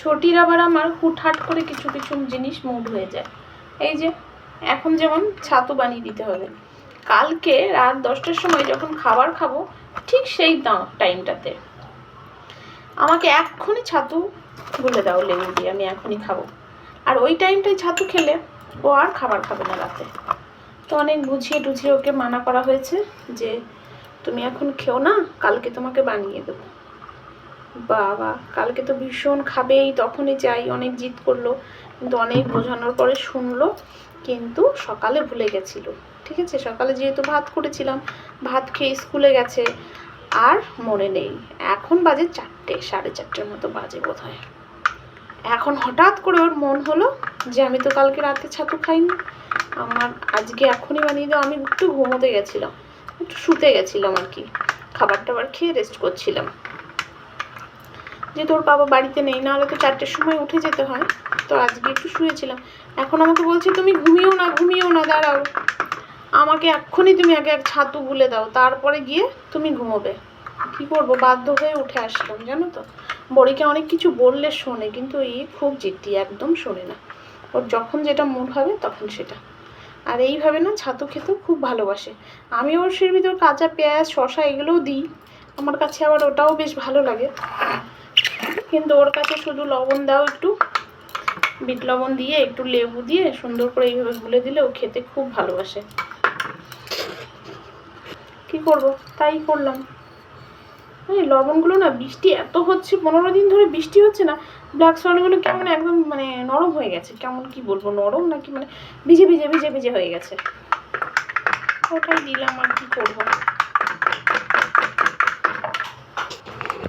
ছোটির আবার আমার হুটহাট করে কিছু কিছু জিনিস মুড হয়ে যায়। এই যে এখন যেমন ছাতু বানিয়ে দিতে হবে, কালকে রাত 10টার সময় যখন খাবার খাবো ঠিক সেই টাইমটাতে আমাকে এক্ষুনি ছাতু গুলে দাও লেবু দিয়ে, আমি এখনই খাবো। আর ওই টাইমটায় ছাতু খেলে ও আর খাবার খাবে না রাতে। তো অনেক বুঝিয়ে টুঝিয়ে ওকে মানা করা হয়েছে যে তুমি এখন খেও না, কালকে তোমাকে বানিয়ে দেবো। বাবা কালকে তো ভীষণ খাবেই, তখনই চাই, অনেক জিদ করলো, কিন্তু অনেক বোঝানোর পরে শুনলো, কিন্তু সকালে ভুলে গেছিলো। ঠিক আছে, সকালে যেহেতু ভাত করেছিলাম, ভাত খেয়ে স্কুলে গেছে, আর মনে নেই। এখন বাজে 4টে, 4:30টার মতো বাজে বোধ হয়। এখন হঠাৎ করে ওর মন হলো যে আমি তো কালকে রাতে ছাতু খাইনি, আমার আজকে এখনই বানিয়ে দাও। আমি একটু ঘুমোতে গেছিলাম, একটু শুতে গেছিলাম আর কি, খাবার টাবার খেয়ে রেস্ট করছিলাম, যে তোর বাবা বাড়িতে নেই, নাহলে তো 4টের সময় উঠে যেতে হয়, তো আজকে একটু শুয়েছিলাম। এখন আমাকে বলছে তুমি ঘুমিও না, দাঁড়াও, আমাকে এক্ষুনি তুমি আগে এক ছাতু গুলে দাও, তারপরে গিয়ে তুমি ঘুমোবে। কি করব, বাধ্য হয়ে উঠে আসলাম। জানো তো, বড়িকে অনেক কিছু বললে শোনে, কিন্তু খুব জিদ্দি, একদম শোনে না। ওর যখন যেটা মুড হবে তখন সেটা। আর এইভাবে না ছাতু খেতেও খুব ভালোবাসে। আমি ওর সেই ভিতর কাঁচা পেঁয়াজ, শসা এগুলোও দিই, আমার কাছে আবার ওটাও বেশ ভালো লাগে, কিন্তু ওর কাছে শুধু লবণ দাও, একটু বিট লবণ দিয়ে, একটু লেবু দিয়ে সুন্দর করে এইভাবে গুলে দিলে ও খেতে খুব ভালোবাসে। কি করব, তাই করলাম। এই লবণগুলো না, বৃষ্টি এত হচ্ছে, 15 দিন ধরে বৃষ্টি হচ্ছে না, ব্ল্যাক সল্টগুলো কেমন একদম মানে নরম হয়ে গেছে, কেমন কি বলবো, নরম নাকি মানে ভিজে ভিজে হয়ে গেছে, ওটাই দিলাম, আর কি করবো।